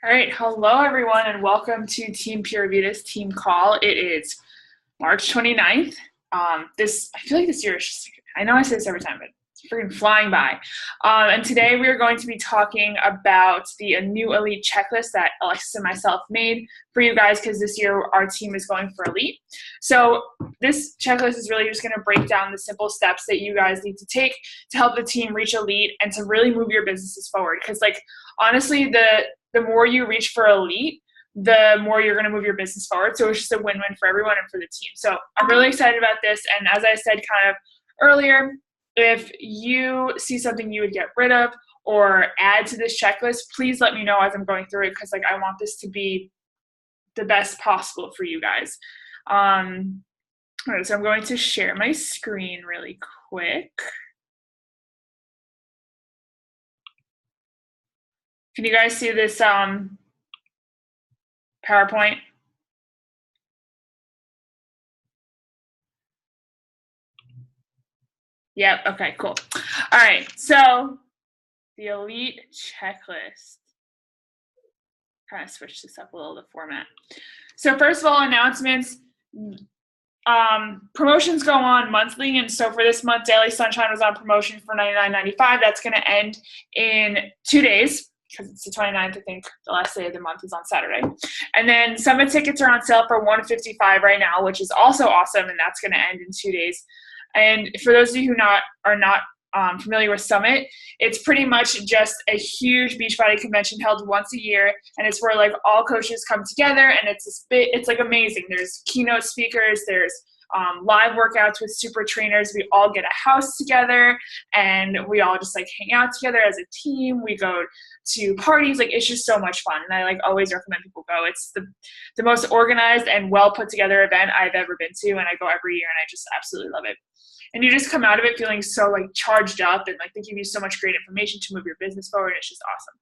All right, hello everyone, and welcome to Team Pura Vida's team call. It is March 29th. I feel like this year is just, I know I say this every time, but it's freaking flying by. And today we are going to be talking about the new Elite checklist that Alexis and myself made for you guys because this year our team is going for Elite. So this checklist is really just going to break down the simple steps that you guys need to take to help the team reach Elite and to really move your businesses forward. Because honestly, the more you reach for Elite, the more you're going to move your business forward. So it's just a win-win for everyone and for the team. So I'm really excited about this. And as I said kind of earlier, if you see something you would get rid of or add to this checklist, please let me know as I'm going through it because I want this to be the best possible for you guys. All right, so I'm going to share my screen really quick. Can you guys see this PowerPoint? Yep, okay, cool. All right, so the Elite checklist. Kind of switch this up a little, the format. So first of all, announcements. Promotions go on monthly, and so for this month, Daily Sunshine was on promotion for $99.95. That's going to end in 2 days because it's the 29th. I think the last day of the month is on Saturday. And then Summit tickets are on sale for $155 right now, which is also awesome, and that's going to end in 2 days. And for those of you who are not familiar with Summit, it's pretty much just a huge Beachbody convention held once a year, and it's where all coaches come together, and it's amazing. There's keynote speakers, there's live workouts with super trainers. We all get a house together, and we all just hang out together as a team. We go to parties. It's just so much fun, and I always recommend people go. It's the most organized and well put together event I've ever been to, and I go every year, and I just absolutely love it. And you just come out of it feeling so charged up, and they give you so much great information to move your business forward. It's just awesome.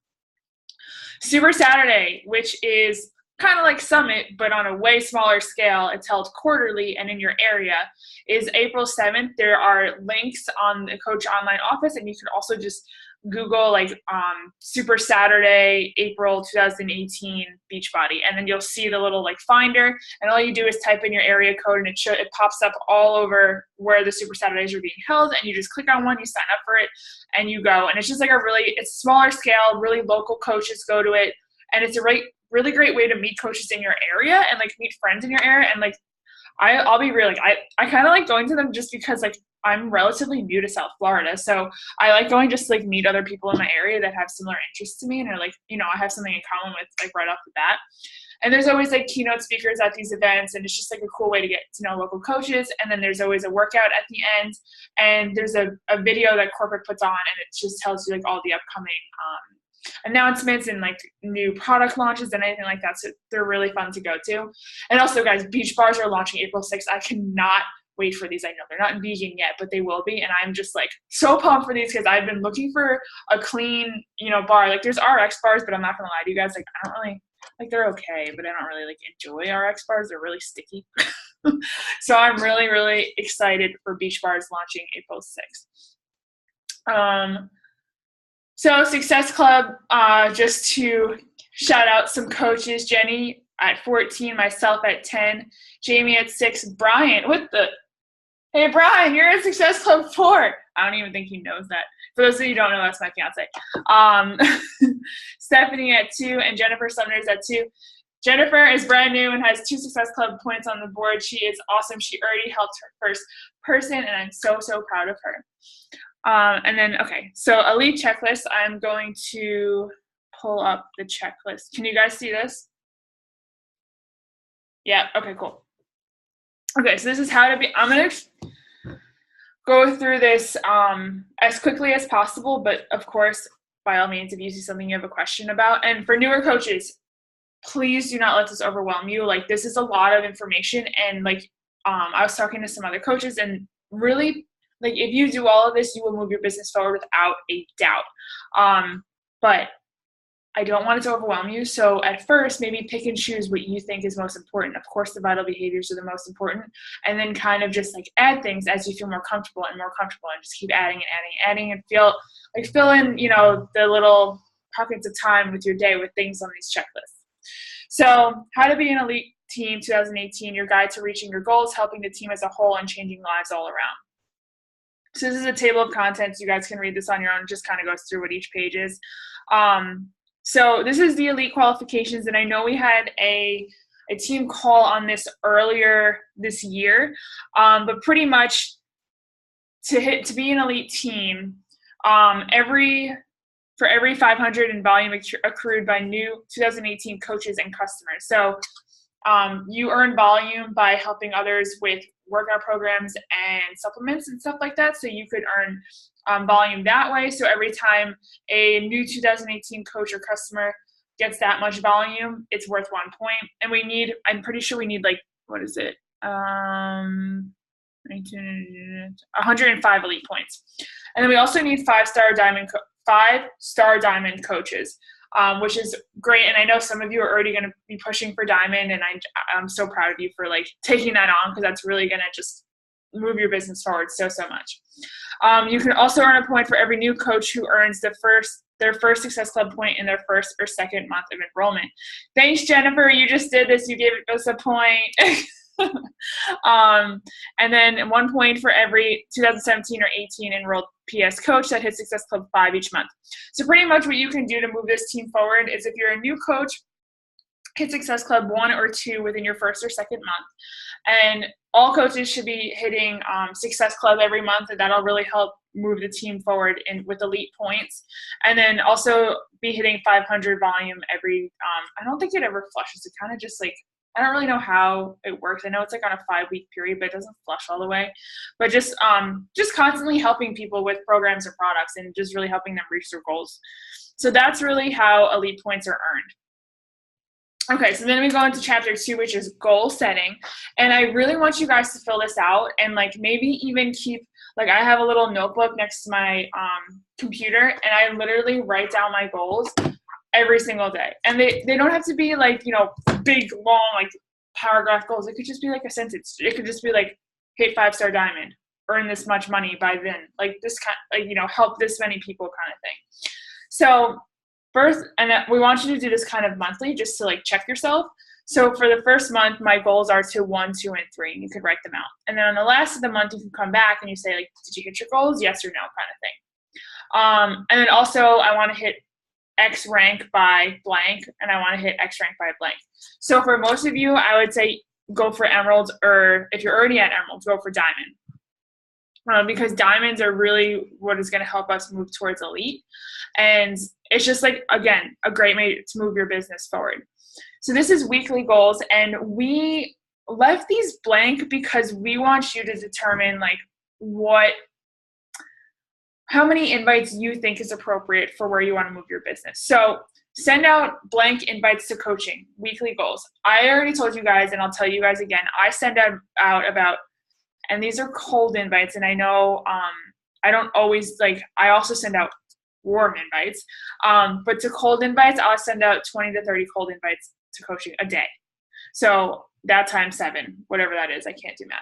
Super Saturday, which is kind of like Summit, but on a way smaller scale. It's held quarterly and in your area, is April 7th. There are links on the Coach Online office, and you can also just Google Super Saturday, April 2018 Beachbody, and then you'll see the little finder, and all you do is type in your area code, and it pops up all over where the Super Saturdays are being held, and you just click on one, you sign up for it, and you go. And it's just it's smaller scale, really local coaches go to it, and it's a really great way to meet coaches in your area and meet friends in your area. And I'll be real, I kind of like going to them just because I'm relatively new to South Florida, so I like going just to meet other people in my area that have similar interests to me and are I have something in common with right off the bat. And there's always keynote speakers at these events, and it's just a cool way to get to know local coaches. And then there's always a workout at the end, and there's a video that corporate puts on, and it just tells you all the upcoming announcements and new product launches and anything like that. So they're really fun to go to. And also, guys, Beach Bars are launching April 6th. I cannot wait for these. I know they're not vegan yet, but they will be. And I'm just so pumped for these because I've been looking for a clean, bar. There's RX bars, but I'm not gonna lie to you guys. I don't really they're okay, but I don't really enjoy RX bars. They're really sticky. So I'm really, really excited for Beach Bars launching April 6th. So Success Club, just to shout out some coaches: Jenny at 14, myself at 10, Jamie at 6, Brian. Hey Brian, you're in Success Club 4. I don't even think he knows that. For those of you who don't know, that's my fiance. Stephanie at 2, and Jennifer Sumner's at 2. Jennifer is brand new and has 2 Success Club points on the board. She is awesome. She already helped her first person, and I'm so, so proud of her. And then, okay, so Elite checklist. I'm going to pull up the checklist. Can you guys see this? Yeah, okay, cool. Okay, so this is how to be. I'm going to go through this as quickly as possible, but of course, by all means, if you see something you have a question about. And for newer coaches, please do not let this overwhelm you. This is a lot of information, and I was talking to some other coaches, and really, if you do all of this, you will move your business forward without a doubt. But I don't want it to overwhelm you. So at first, maybe pick and choose what you think is most important. Of course, the vital behaviors are the most important. And then kind of just add things as you feel more comfortable and just keep adding and adding and adding, and fill in, the little pockets of time with your day with things on these checklists. So How to Be an Elite Team 2018, your guide to reaching your goals, helping the team as a whole, and changing lives all around. So this is a table of contents. You guys can read this on your own. It just kind of goes through what each page is. So this is the elite qualifications, and I know we had a team call on this earlier this year, but pretty much to be an elite team, for every 500 in volume accrued by new 2018 coaches and customers. So you earn volume by helping others with workout programs and supplements and stuff like that. So you could earn volume that way. So every time a new 2018 coach or customer gets that much volume, it's worth 1 point. And I'm pretty sure we need, like, what is it? 105 elite points. And then we also need 5-star diamond coaches, which is great. And I know some of you are already going to be pushing for diamond, and I'm so proud of you for like taking that on, because that's really going to just move your business forward so much. You can also earn a point for every new coach who earns their first Success Club point in their first or second month of enrollment. Thanks, Jennifer. You just did this. You gave us a point. And then 1 point for every 2017 or 18 enrolled PS coach that hits Success Club 5 each month. So pretty much what you can do to move this team forward is, if you're a new coach, hit Success Club 1 or 2 within your first or second month. And all coaches should be hitting Success Club every month, and that'll really help move the team forward with elite points. And then also be hitting 500 volume every, I don't think it ever flushes. It kind of just like, I don't really know how it works. I know it's like on a 5-week period, but it doesn't flush all the way. But just constantly helping people with programs or products, and just really helping them reach their goals. So that's really how elite points are earned. Okay, so then we go into chapter 2, which is goal setting. And I really want you guys to fill this out, and like maybe even keep, like, I have a little notebook next to my computer, and I literally write down my goals every single day. And they don't have to be like, big, long, like paragraph goals. It could just be like a sentence. It could just be like, hit 5-star diamond, earn this much money by then, like this kind, like, help this many people kind of thing. So first, and we want you to do this kind of monthly, just to like check yourself. So for the first month, my goals are to 1, 2, and 3, and you could write them out. And then on the last of the month, you can come back and you say, like, did you hit your goals? Yes or no, kind of thing. And then also, I want to hit X rank by blank, and I want to hit X rank by blank. So for most of you, I would say go for emeralds, or if you're already at emeralds, go for diamond. Because diamonds are really what is going to help us move towards elite. And it's just like, again, a great way to move your business forward. So this is weekly goals, and we left these blank because we want you to determine like how many invites you think is appropriate for where you want to move your business. So send out blank invites to coaching, weekly goals. I already told you guys, and I'll tell you guys again, I send out about, and these are cold invites, and I know I don't always, like, I also send out warm invites, but to cold invites, I'll send out 20 to 30 cold invites to coaching a day. So that times 7, whatever that is, I can't do math.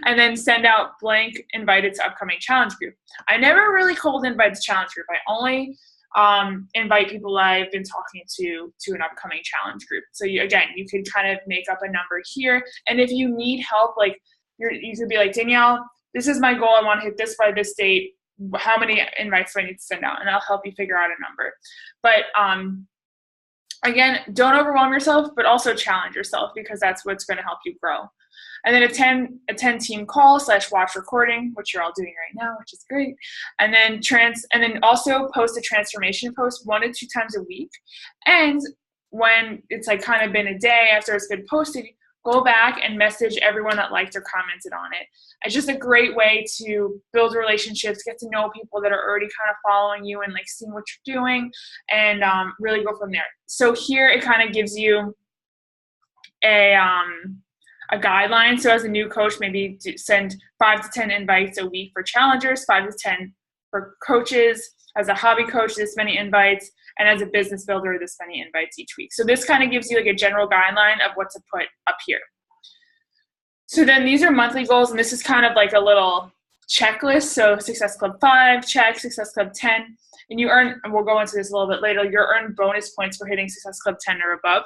And then send out blank invited to upcoming challenge group. I never really cold invite to challenge group. I only invite people I've been talking to an upcoming challenge group. So you can kind of make up a number here. And if you need help, like you could be like, Danielle, this is my goal. I want to hit this by this date. How many invites do I need to send out? And I'll help you figure out a number. But again, don't overwhelm yourself, but also challenge yourself, because that's what's going to help you grow. And then attend team call / watch recording, which you're all doing right now, which is great. And then also post a transformation post 1 to 2 times a week. And when it's like kind of been a day after it's been posted, go back and message everyone that liked or commented on it. It's just a great way to build relationships, get to know people that are already kind of following you and like seeing what you're doing, and really go from there. So here it kind of gives you a guideline. So as a new coach, maybe send 5 to 10 invites a week for challengers, 5 to 10 for coaches. As a hobby coach, this many invites, and as a business builder, this many invites each week. So this kind of gives you like a general guideline of what to put up here. So then these are monthly goals, and this is kind of like a little checklist. So Success Club 5, check. Success Club 10. and you earn, and we'll go into this a little bit later, you'll earn bonus points for hitting Success Club 10 or above.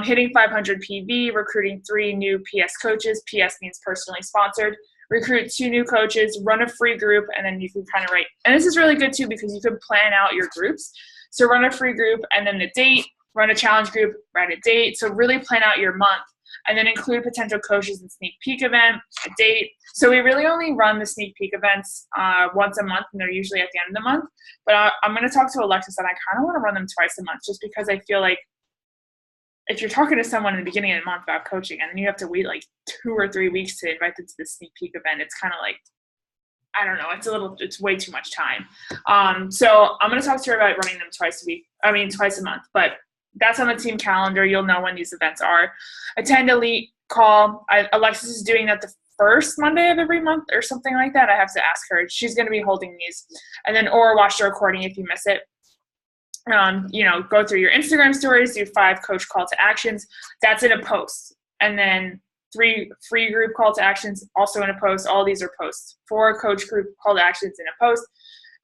Hitting 500 PV, recruiting 3 new PS coaches. PS means personally sponsored. Recruit 2 new coaches, run a free group, and then you can kind of write. And this is really good too because you can plan out your groups. So run a free group and then the date, run a challenge group, write a date. So really plan out your month and then include potential coaches and sneak peek event, a date. So we really only run the sneak peek events once a month, and they're usually at the end of the month. But I'm going to talk to Alexis, and I kind of want to run them twice a month just because I feel like if you're talking to someone in the beginning of the month about coaching and then you have to wait like 2 or 3 weeks to invite them to the sneak peek event, it's kind of like, I don't know, it's way too much time. So I'm going to talk to her about running them twice a month, but that's on the team calendar. You'll know when these events are. Attend Elite call. Alexis is doing that the first Monday of every month or something like that. I have to ask her. She's going to be holding these. And then, or watch the recording if you miss it. Go through your Instagram stories, do 5 coach call to actions. That's in a post. And then 3 free group call to actions also in a post. All these are posts. 4 coach group call to actions in a post.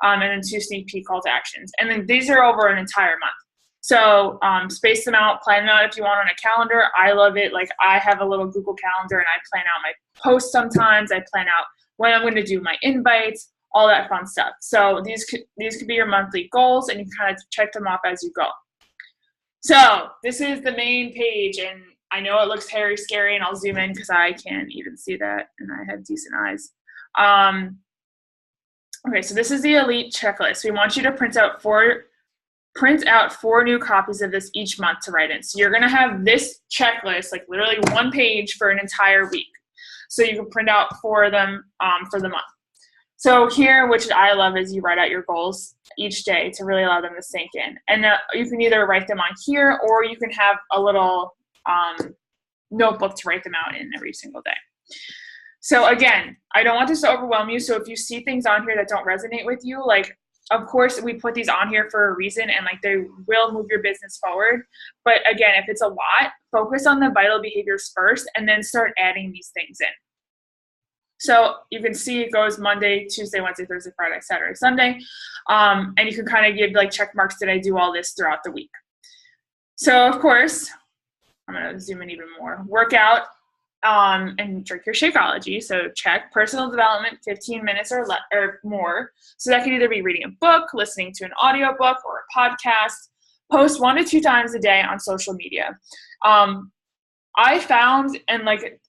And then 2 sneak peek call to actions. And then these are over an entire month. So space them out, plan them out if you want on a calendar. I love it. Like I have a little Google Calendar and I plan out my posts sometimes. I plan out when I'm going to do my invites, all that fun stuff. So these could be your monthly goals, and you kind of check them off as you go. So this is the main page, and I know it looks hairy, scary, and I'll zoom in because I can't even see that, and I have decent eyes. Okay, so this is the Elite checklist. We want you to print out 4 new copies of this each month to write in. So you're going to have this checklist, like literally 1 page for an entire week. So you can print out 4 of them for the month. So here, which I love, is you write out your goals each day to really allow them to sink in. And you can either write them on here, or you can have a little notebook to write them out in every single day. So again, I don't want this to overwhelm you. So if you see things on here that don't resonate with you, like, of course, we put these on here for a reason, and like they will move your business forward. But again, if it's a lot, focus on the vital behaviors first and then start adding these things in. So you can see it goes Monday, Tuesday, Wednesday, Thursday, Friday, Saturday, Sunday. And you can kind of give like check marks. Did I do all this throughout the week? So of course, I'm going to zoom in even more. Workout and drink your Shakeology. So check personal development, 15 minutes or more. So that can either be reading a book, listening to an audiobook, or a podcast. Post 1 to 2 times a day on social media. I found, and like,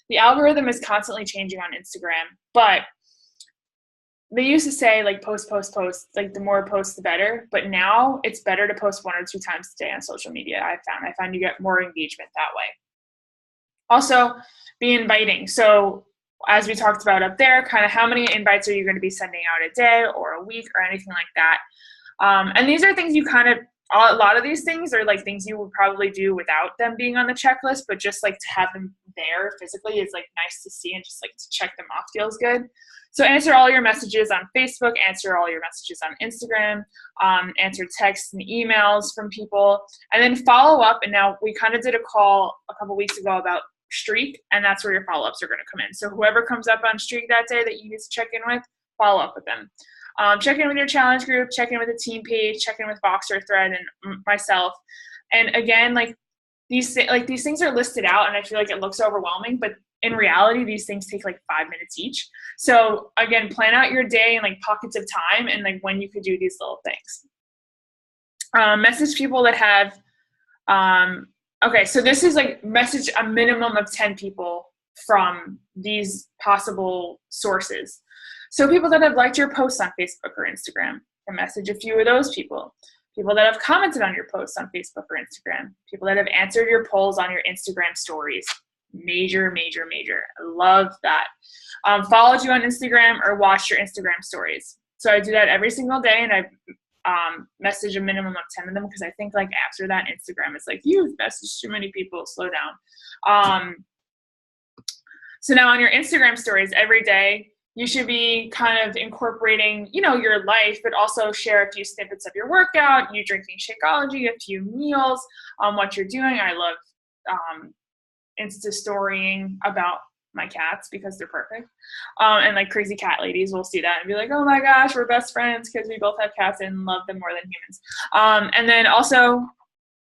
the algorithm is constantly changing on Instagram, but they used to say like post, like the more posts, the better. But now it's better to post 1 or 2 times a day on social media. I find you get more engagement that way. Also, be inviting. So as we talked about up there, kind of how many invites are you going to be sending out a day or a week or anything like that. And these are things you kind of, a lot of these things are like things you would probably do without them being on the checklist, but just like to have them there physically is like nice to see, and just like to check them off feels good. So answer all your messages on Facebook, answer all your messages on Instagram, answer texts and emails from people, and then follow up. And now we kind of did a call a couple weeks ago about Streak, and that's where your follow-ups are going to come in. So whoever comes up on Streak that day that you need to check in with, follow up with them. Check in with your challenge group, check in with the team page, check in with Voxer Thread and myself. And again, like these things are listed out, and I feel like it looks overwhelming, but in reality, these things take like 5 minutes each. So again, plan out your day and like pockets of time and like when you could do these little things. Message people that have, okay, so this is like message a minimum of 10 people from these possible sources. So people that have liked your posts on Facebook or Instagram, and message a few of those people. People that have commented on your posts on Facebook or Instagram. People that have answered your polls on your Instagram stories. Major. I love that. Followed you on Instagram or watched your Instagram stories. So I do that every single day, and I message a minimum of 10 of them, because I think like after that, Instagram is like, you've messaged too many people, slow down. So now on your Instagram stories every day, you should be kind of incorporating, your life, but also share a few snippets of your workout, you drinking Shakeology, a few meals, what you're doing. I love Insta storying about my cats because they're perfect. And like crazy cat ladies will see that and be like, oh my gosh, we're best friends because we both have cats and love them more than humans. And then also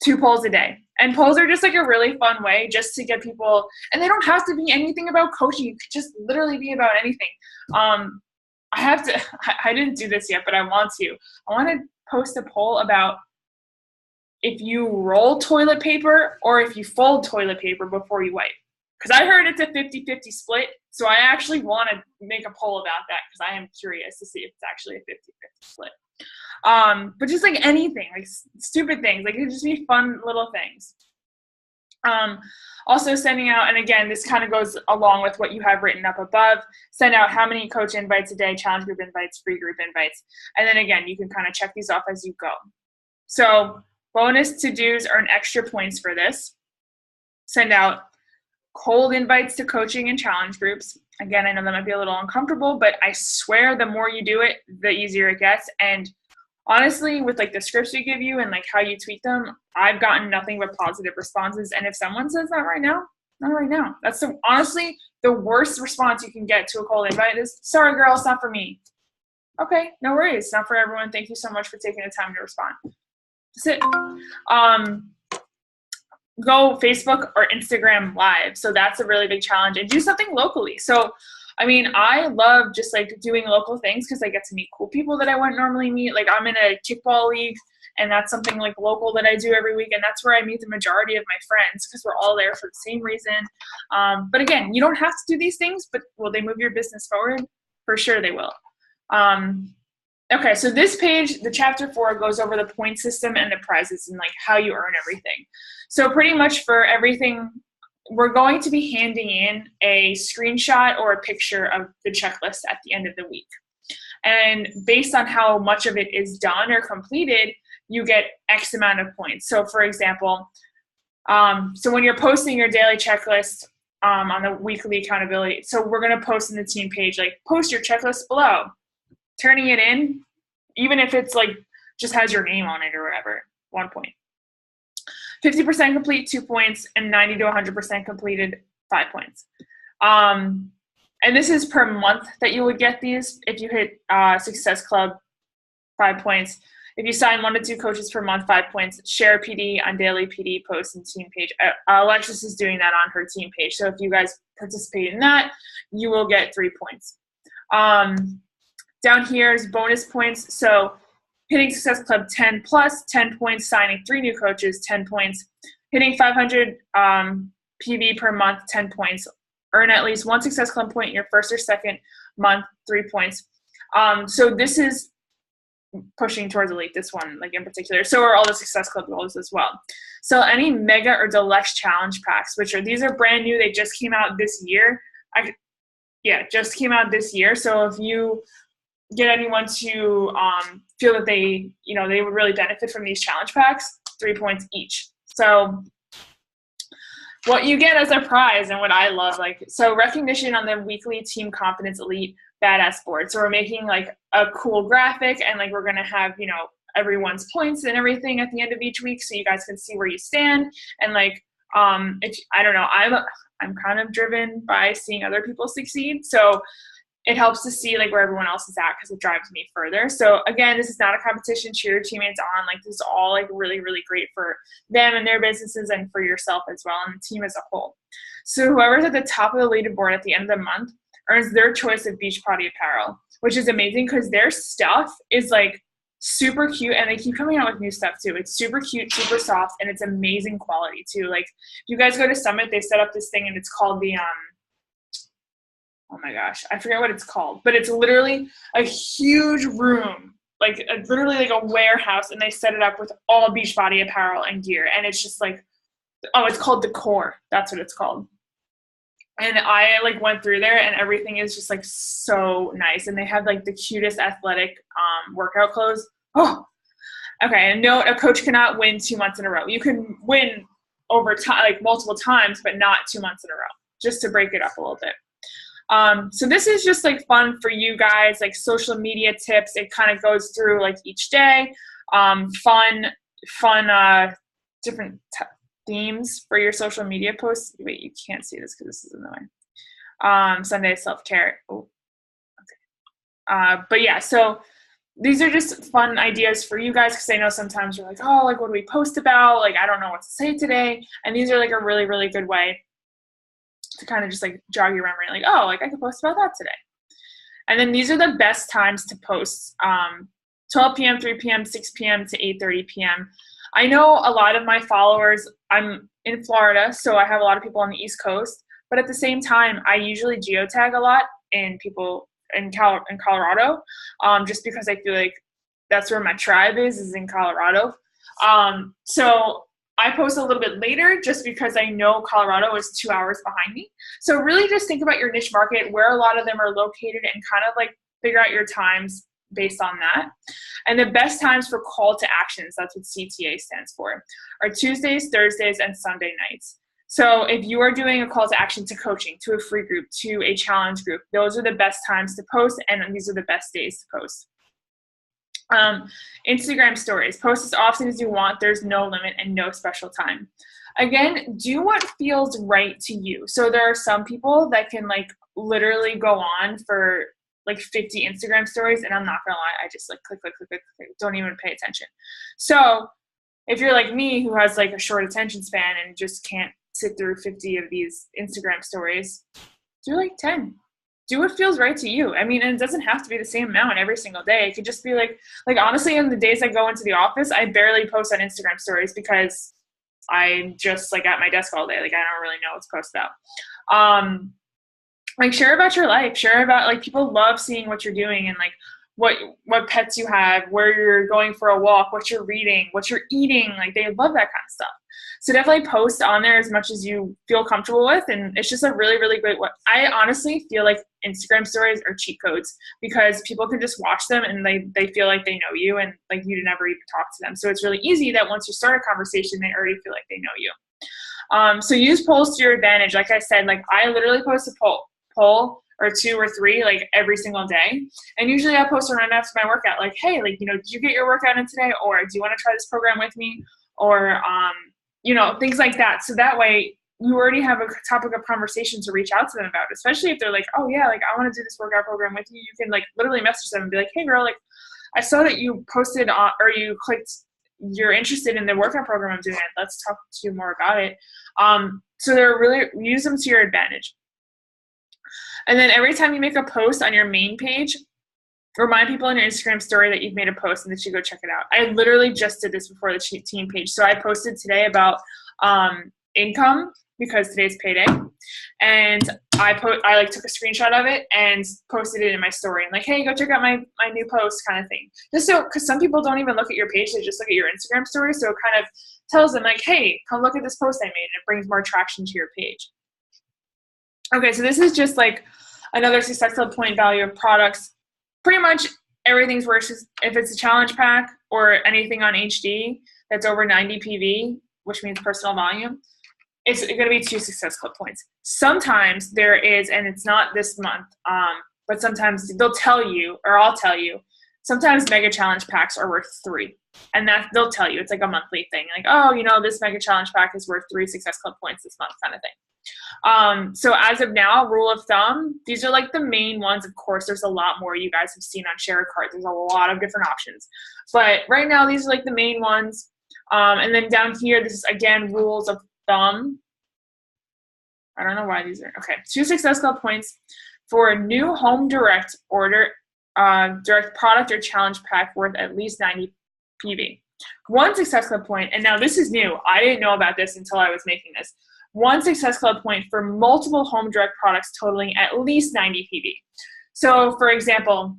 2 polls a day. And polls are just like a really fun way just to get people, and they don't have to be anything about coaching. You could just literally be about anything. I didn't do this yet, but I want to post a poll about if you roll toilet paper or if you fold toilet paper before you wipe. Because I heard it's a 50-50 split, so I actually want to make a poll about that because I am curious to see if it's actually a 50-50 split. But just like anything, like stupid things, like it just be fun little things. Also sending out, and again, this kind of goes along with what you have written up above, send out how many coach invites a day, challenge group invites, free group invites. And then again, you can kind of check these off as you go. So bonus to-dos earn extra points for this. Send out cold invites to coaching and challenge groups. Again, I know that might be a little uncomfortable, but I swear the more you do it, the easier it gets. And honestly, with like the scripts we give you and like how you tweet them, I've gotten nothing but positive responses. And if someone says that right now, not right now. That's honestly the worst response you can get to a cold invite is, sorry girl, it's not for me. Okay, no worries. It's not for everyone. Thank you so much for taking the time to respond. That's it. Go Facebook or Instagram live. So that's a really big challenge, and do something locally. So I mean, I love just like doing local things because I get to meet cool people that I wouldn't normally meet. Like I'm in a kickball league, and that's something like local that I do every week. And that's where I meet the majority of my friends because we're all there for the same reason. But again, you don't have to do these things, but will they move your business forward? For sure they will. Okay, so this page, the chapter 4, goes over the point system and the prizes and like how you earn everything. So pretty much for everything, we're going to be handing in a screenshot or a picture of the checklist at the end of the week. And based on how much of it is done or completed, you get X amount of points. So for example, so when you're posting your daily checklist on the weekly accountability, so we're going to post in the team page, like post your checklist below. Turning it in, even if it's like just has your name on it or whatever, 1 point. 50% complete, 2 points, and 90 to 100% completed, 5 points. And this is per month that you would get these. If you hit Success Club, 5 points. If you sign 1 to 2 coaches per month, 5 points. Share PD on daily PD posts and team page. Alexis is doing that on her team page. So if you guys participate in that, you will get 3 points. Down here is bonus points. So hitting Success Club 10 plus, 10 points, signing 3 new coaches, 10 points, hitting 500 PV per month, 10 points, earn at least 1 Success Club point in your first or second month, 3 points. So this is pushing towards elite, this one like in particular. So are all the Success Club goals as well. So any mega or deluxe challenge packs, these are brand new. They just came out this year. Just came out this year. So if you get anyone to feel that they would really benefit from these challenge packs, 3 points each. So what you get as a prize and what I love, so recognition on the weekly Team Confidence Elite Badass board. So we're making like a cool graphic, and like we're going to have, everyone's points and everything at the end of each week, so you guys can see where you stand. And like, I don't know, I'm kind of driven by seeing other people succeed. So it helps to see like where everyone else is at because it drives me further. So again, this is not a competition. Cheer your teammates on. Like this is all like really, really great for them and their businesses and for yourself as well and the team as a whole. So whoever's at the top of the leaderboard at the end of the month earns their choice of Beachbody apparel, which is amazing because their stuff is like super cute, and they keep coming out with new stuff too. It's super cute, super soft, and it's amazing quality too. Like if you guys go to Summit, they set up this thing and it's called the oh my gosh, I forget what it's called, but it's literally a huge room, literally like a warehouse, and they set it up with all Beachbody apparel and gear, and it's just like, it's called The Core. That's what it's called. And I like went through there, and everything is just like so nice, and they have like the cutest athletic workout clothes. Oh, okay. And note, a coach cannot win 2 months in a row. You can win over time, like multiple times, but not 2 months in a row, just to break it up a little bit. So this is just like fun for you guys, like social media tips. It kind of goes through like each day, fun, different themes for your social media posts. Wait, you can't see this because this is in the way. Sunday is self-care. But yeah, so these are just fun ideas for you guys, because I know sometimes you're like, oh, like what do we post about? Like, I don't know what to say today. And these are like a really, really good way to kind of just like jog your memory, like, oh, like I could post about that today. And then these are the best times to post: 12 p.m., 3 p.m., 6 p.m. to 8:30 p.m. I know a lot of my followers, I'm in Florida, so I have a lot of people on the East Coast, but at the same time, I usually geotag a lot in people in Colorado, just because I feel like that's where my tribe is in Colorado. So I post a little bit later just because I know Colorado is 2 hours behind me. So really just think about your niche market, where a lot of them are located, and kind of like figure out your times based on that. And the best times for call to actions, that's what CTA stands for, are Tuesdays, Thursdays, and Sunday nights. So if you are doing a call to action to coaching, to a free group, to a challenge group, those are the best times to post, and these are the best days to post. Instagram stories, post as often as you want. There's no limit and no special time. Again, do what feels right to you. So there are some people that can like literally go on for like 50 Instagram stories, and I'm not gonna lie, I just like click, don't even pay attention. So if you're like me, who has like a short attention span and just can't sit through 50 of these Instagram stories, do like 10. Do what feels right to you. I mean, and it doesn't have to be the same amount every single day. It could just be like honestly, in the days I go into the office, I barely post on Instagram stories because I'm just like at my desk all day. Like I don't really know what to post about. Like share about your life, share about, like, people love seeing what you're doing, and like what pets you have, where you're going for a walk, what you're reading, what you're eating. Like they love that kind of stuff. So definitely post on there as much as you feel comfortable with. And it's just a really, really great way. I honestly feel like Instagram stories are cheat codes, because people can just watch them and they feel like they know you, and like you never even talk to them. So it's really easy that once you start a conversation, they already feel like they know you. So use polls to your advantage. Like I said, like I literally post a poll or 2 or 3 like every single day, and usually I post right after my workout, like, hey, like, you know, did you get your workout in today, or do you want to try this program with me, or you know, things like that. So that way you already have a topic of conversation to reach out to them about, especially if they're like, oh yeah, like I want to do this workout program with you. You can like literally message them and be like, hey girl, like I saw that you posted or you clicked, you're interested in the workout program I'm doing. Let's talk to you more about it. So they're really, use them to your advantage. And then every time you make a post on your main page, remind people in your Instagram story that you've made a post and that you go check it out. I literally just did this before the team page. So I posted today about income, because today's payday, and I like took a screenshot of it and posted it in my story, and like, hey, go check out my new post, kind of thing. Just so, because some people don't even look at your page, they just look at your Instagram story. So it kind of tells them like, hey, come look at this post I made, and it brings more traction to your page. Okay, so this is just like another Success Club point value of products. Pretty much everything's worth, if it's a challenge pack or anything on HD that's over 90 PV, which means personal volume, it's going to be 2 Success Club points. Sometimes there is, and it's not this month, but sometimes they'll tell you, or I'll tell you, sometimes mega challenge packs are worth 3. And that they'll tell you, it's like a monthly thing. Like, oh, you know, this mega challenge pack is worth 3 Success Club points this month, kind of thing. So as of now, rule of thumb, these are like the main ones. Of course, there's a lot more you guys have seen on Share a Cart. There's a lot of different options. But right now, these are like the main ones. And then down here, this is, again, rules of thumb. I don't know why these are. Okay, 2 Success Club points for a new home direct order, direct product or challenge pack worth at least 90 PV. 1 Success Club point, and now this is new. I didn't know about this until I was making this. 1 Success Club point for multiple home direct products totaling at least 90 PV. So for example,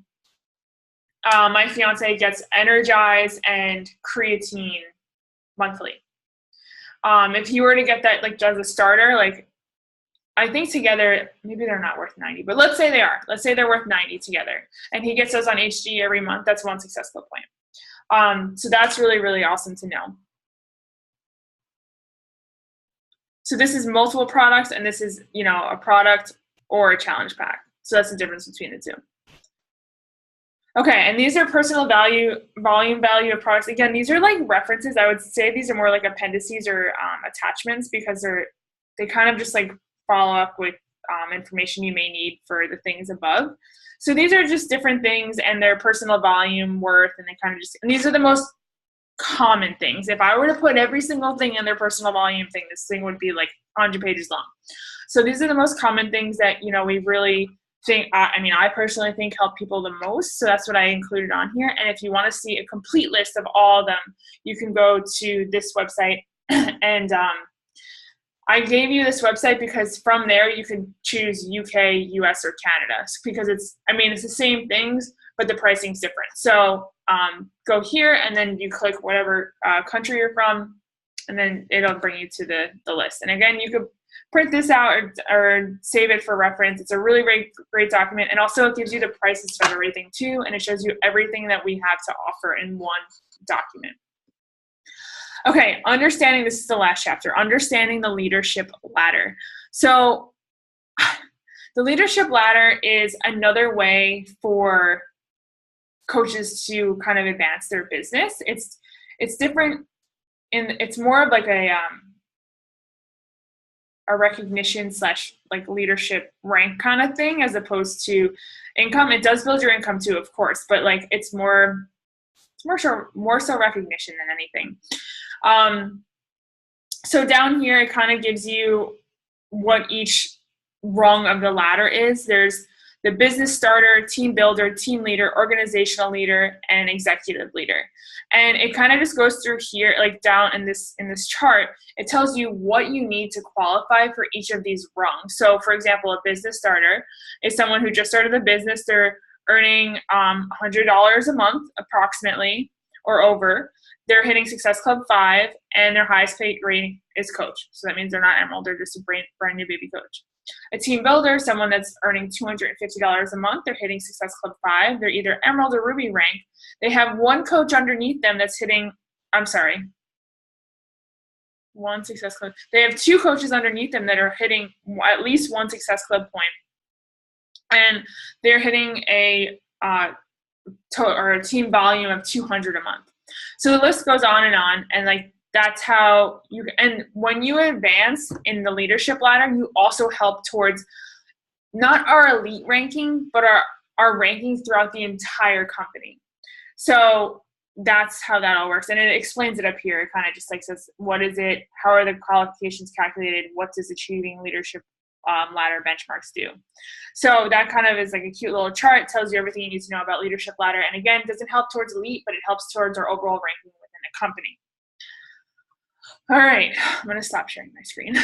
my fiance gets Energize and creatine monthly. If he were to get that like as a starter, like I think together, maybe they're not worth 90, but let's say they are. Let's say they're worth 90 together, and he gets those on HD every month. That's 1 Success Club point. So that's really, really awesome to know. So this is multiple products, and this is, you know, a product or a challenge pack. So that's the difference between the two. Okay, and these are personal value, volume value of products. Again, these are like references. I would say these are more like appendices or attachments, because they kind of just like follow up with information you may need for the things above. So these are just different things and their personal volume, worth, and they kind of just, and these are the most common things. If I were to put every single thing in their personal volume thing, this thing would be like 100 pages long. So these are the most common things that, we really think, I personally think help people the most. So that's what I included on here. And if you want to see a complete list of all of them, you can go to this website. And I gave you this website because from there you can choose UK, US, or Canada, because it's the same things, but the pricing's different. So go here and then you click whatever country you're from, and then it'll bring you to the list. And again, you could print this out or save it for reference. It's a really great document. And also it gives you the prices for everything too. And it shows you everything that we have to offer in one document. Okay, this is the last chapter, understanding the leadership ladder. So the leadership ladder is another way for coaches to kind of advance their business. It's different, it's more of like a recognition / like leadership rank kind of thing, as opposed to income. It does build your income too, of course, but like it's more so recognition than anything. So down here, it kind of gives you what each rung of the ladder is. There's the business starter, team builder, team leader, organizational leader, and executive leader. And it kind of just goes through here, like down in this chart, it tells you what you need to qualify for each of these rungs. So for example, a business starter is someone who just started a business. They're earning $100 a month approximately or over. They're hitting Success Club 5, and their highest paid rating is coach. So that means they're not Emerald, they're just a brand new baby coach. A team builder, someone that's earning $250 a month, they're hitting Success Club 5. They're either Emerald or Ruby rank. They have one coach underneath them that's hitting, one Success Club. They have two coaches underneath them that are hitting at least one Success Club point. And they're hitting a team volume of 200 a month. So the list goes on, and like that's how and when you advance in the leadership ladder, you also help towards not our elite ranking, but our rankings throughout the entire company. So that's how that all works. And it explains it up here. It kind of just like says, what is it? How are the qualifications calculated? What does achieving leadership ladder benchmarks do? So that kind of is like a cute little chart. It tells you everything you need to know about leadership ladder. And again, it doesn't help towards elite, but it helps towards our overall ranking within a company. All right, I'm going to stop sharing my screen.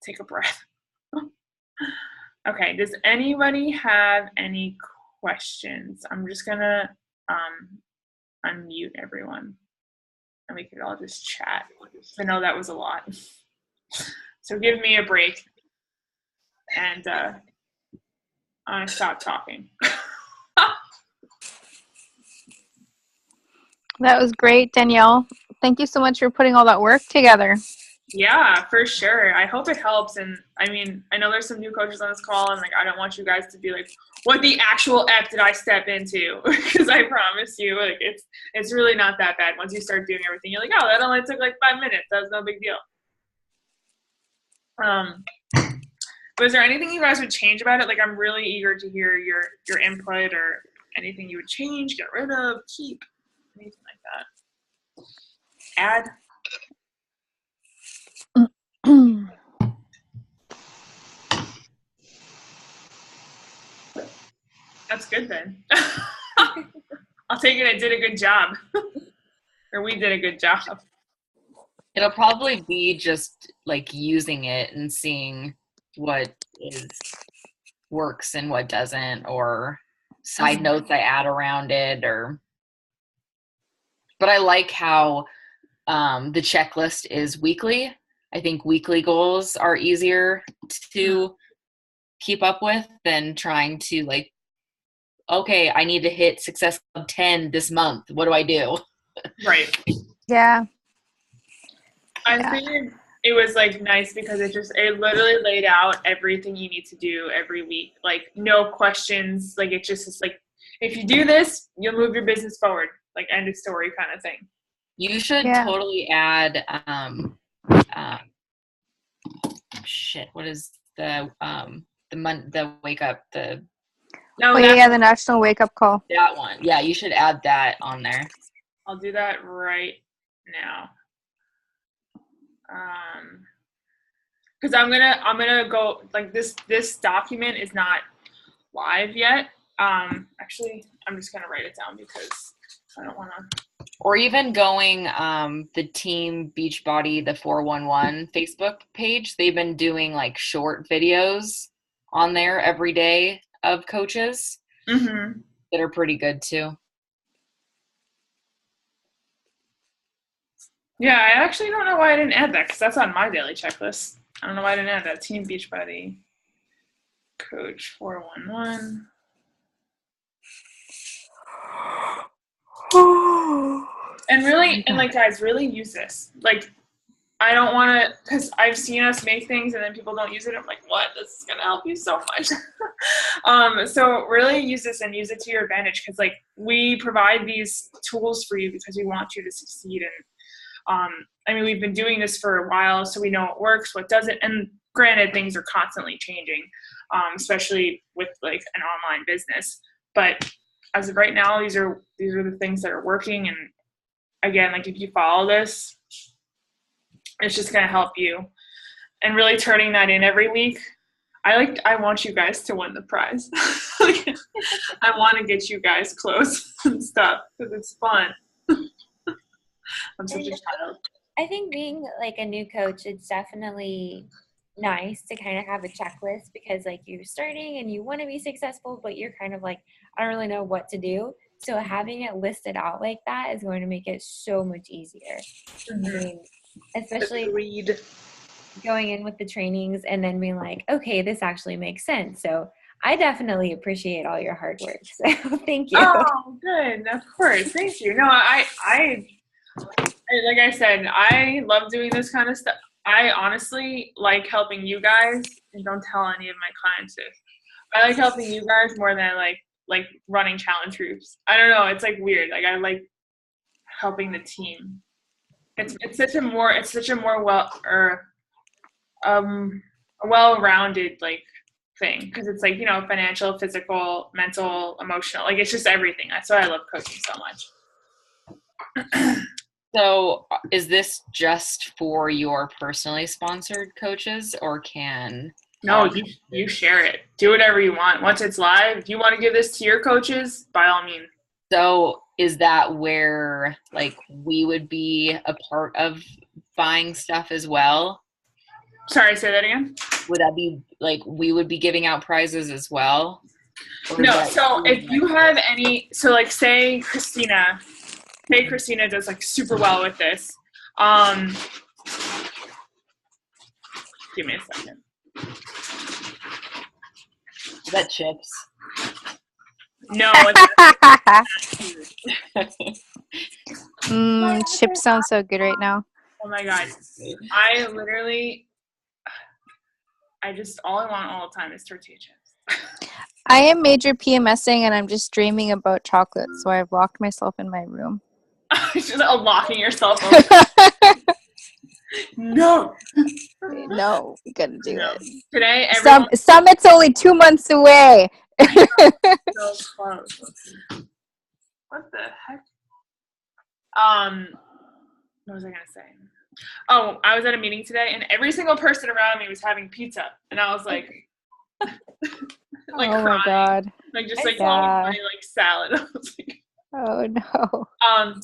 Take a breath. Okay, does anybody have any questions? I'm just going to unmute everyone, and we could all just chat. I know that was a lot. So give me a break, and I'm going to stop talking. That was great, Danielle. Thank you so much for putting all that work together. Yeah, for sure. I hope it helps. And I know there's some new coaches on this call, and like I don't want you guys to be like, what the actual F did I step into? Because I promise you, like it's really not that bad. Once you start doing everything, you're like, oh, that only took like 5 minutes. That was no big deal. Was there anything you guys would change about it? Like, I'm really eager to hear your input or anything you would change, get rid of, keep, anything like that. Add. That's good then. I'll take it. I did a good job. Or we did a good job. It'll probably be just like using it and seeing what works and what doesn't, or side notes I add around it, but I like how the checklist is weekly. I think weekly goals are easier to keep up with than trying to like, okay, I need to hit Success Club 10 this month. What do I do? Right. Yeah. I figured it was like nice because it literally laid out everything you need to do every week. Like no questions. Like it just is like, if you do this, you'll move your business forward. Like end of story kind of thing. You should totally add, what is the wake up, No, Oh yeah, the National Wake Up Call. that one. Yeah, you should add that on there. I'll do that right now. Because I'm gonna go, like, this document is not live yet. Actually, I'm just gonna write it down because I don't want to. Or even going the Team Beachbody, the 411 Facebook page. They've been doing like short videos on there every day of coaches that are pretty good too. Yeah, I actually don't know why I didn't add that because that's on my daily checklist. I don't know why I didn't add that. Team Beachbody Coach 411. And really, and like, guys, really use this. Like, I don't want to, because I've seen us make things and then people don't use it. I'm like, what? This is going to help you so much. So really use this and use it to your advantage, because like, we provide these tools for you because we want you to succeed. And I mean, we've been doing this for a while, so we know what works, what doesn't. And granted, things are constantly changing, especially with like an online business. But as of right now, these are the things that are working. And again, like, if you follow this, it's just going to help you. And really turning that in every week. I want you guys to win the prize. I want to get you guys close and stuff because it's fun. I'm such a child. I think being like a new coach, it's definitely nice to kind of have a checklist, because like you're starting and you want to be successful, but you're kind of like, I don't really know what to do. So having it listed out like that is going to make it so much easier. I mean, especially going in with the trainings and then being like, okay, this actually makes sense. So I definitely appreciate all your hard work. So thank you. Oh, good. Of course. Thank you. No, I like I said, I love doing this kind of stuff. I honestly like helping you guys, and don't tell any of my clients this. I like helping you guys more than I like running challenge groups. I don't know. It's like weird. Like, I like helping the team. It's such a more well-rounded like thing, because it's like, you know, financial, physical, mental, emotional. Like, it's just everything. That's why I love coaching so much. So is this just for your personally sponsored coaches, or can... No, you share it. Do whatever you want. Once it's live, if you want to give this to your coaches, by all means. So is that where like we would be a part of buying stuff as well? Sorry, say that again. Would that be like we would be giving out prizes as well? No, so if you have any, so like say Christina does like super well with this. Give me a second. Is that chips? No. Chips sound so good right now. Oh my God. All I want all the time is tortilla chips. I am major PMSing and I'm just dreaming about chocolate, so I've locked myself in my room. Just locking yourself up. No. No, we gotta do it. Today, Summit's only 2 months away. So close. What the heck? What was I gonna say? Oh, I was at a meeting today, and every single person around me was having pizza, and I was like, like oh crying. my God. Like just like Yeah. my like salad. I was like, Oh no.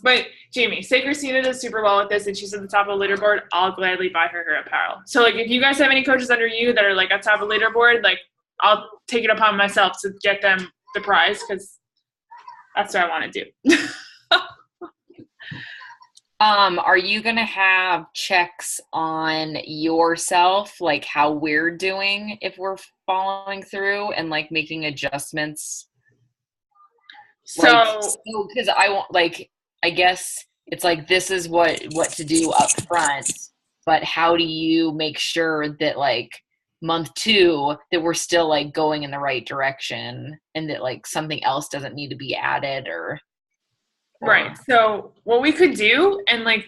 but Jamie, say Christina does super well with this and she's at the top of the leaderboard, I'll gladly buy her apparel. So like, if you guys have any coaches under you that are like at top of the leaderboard, like I'll take it upon myself to get them the prize, because that's what I want to do. Are you gonna have checks on yourself, like how we're doing if we're following through and like making adjustments? So because I want, like, I guess it's like this is what to do up front, but how do you make sure that like month 2 that we're still like going in the right direction and that like something else doesn't need to be added or right. So what we could do, and like,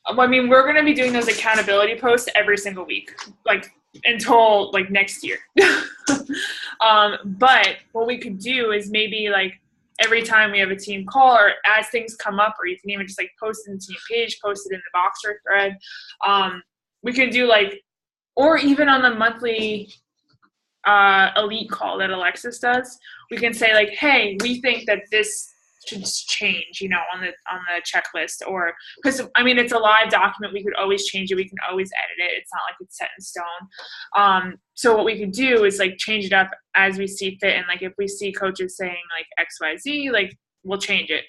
I mean, we're going to be doing those accountability posts every single week. Like until like next year. But what we could do is maybe like every time we have a team call or as things come up, or you can even just like post it in the team page, post it in the Boxer thread. We can do like, or even on the monthly elite call that Alexis does, we can say like, hey, we think that this should change, on the checklist, or because I mean it's a live document, we could always change it, we can always edit it, it's not like it's set in stone. So what we could do is like change it up as we see fit, and like if we see coaches saying like XYZ, like we'll change it.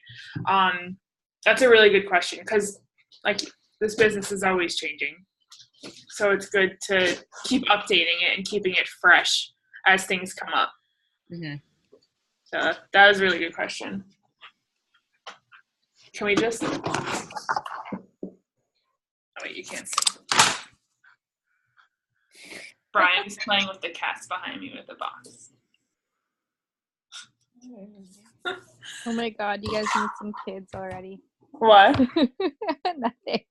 That's a really good question, because like this business is always changing, so it's good to keep updating it and keeping it fresh as things come up. Mm-hmm. So that was a really good question. Can we just? Oh wait, you can't see. Brian's playing with the cats behind me with the box. Oh my God, you guys need some kids already. What? Nothing.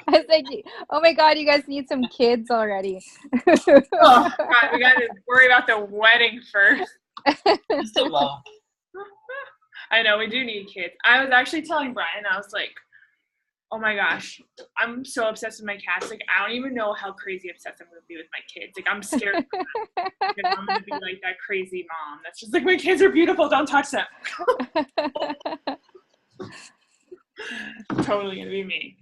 I was like, oh my God, you guys need some kids already. Oh God, we gotta worry about the wedding first. So low. I know, we do need kids. I was actually telling Brian, I was like, oh my gosh, I'm so obsessed with my cats. Like, I don't even know how crazy obsessed I'm going to be with my kids. Like, I'm scared because I'm going to be like that crazy mom that's just like, my kids are beautiful, don't touch them. Totally going to be me.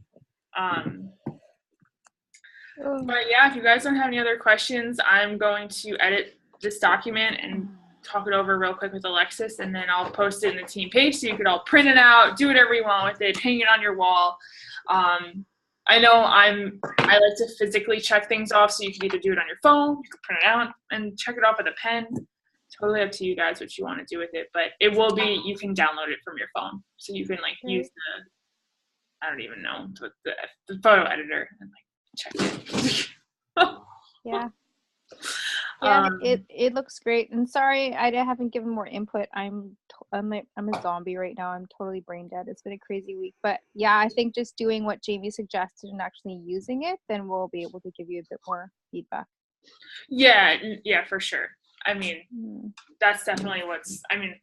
But yeah, if you guys don't have any other questions, I'm going to edit this document and talk it over real quick with Alexis, and then I'll post it in the team page so you could all print it out, do whatever you want with it, hang it on your wall. I know I like to physically check things off, so you can either do it on your phone, you can print it out and check it off with a pen. Totally up to you guys what you want to do with it, but it will be, you can download it from your phone, so you can like use the, I don't even know, the photo editor and like check it. Yeah. Yeah, it looks great. And sorry, I haven't given more input. I'm a zombie right now. I'm totally brain dead. It's been a crazy week. But yeah, I think just doing what Jamie suggested and actually using it, then we'll be able to give you a bit more feedback. Yeah, for sure. I mean, that's definitely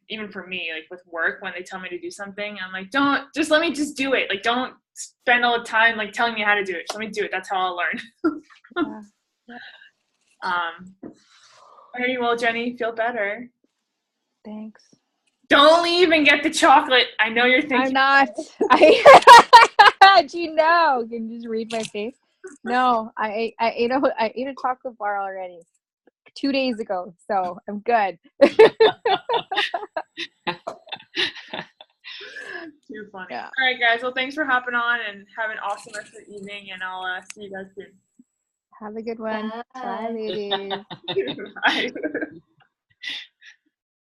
even for me, like with work, when they tell me to do something, I'm like, let me just do it. Like, don't spend all the time like telling me how to do it. Just let me do it. That's how I'll learn. Yeah. Alrighty, well, Jenny, feel better. Thanks. Don't leave and get the chocolate. I know you're thinking. I'm not. Do you know? Can you just read my face? No, I ate a chocolate bar already 2 days ago, so I'm good. Too funny. Yeah. All right, guys. Well, thanks for hopping on, and have an awesome rest of the evening, and I'll see you guys soon. Have a good one. Bye ladies. Bye.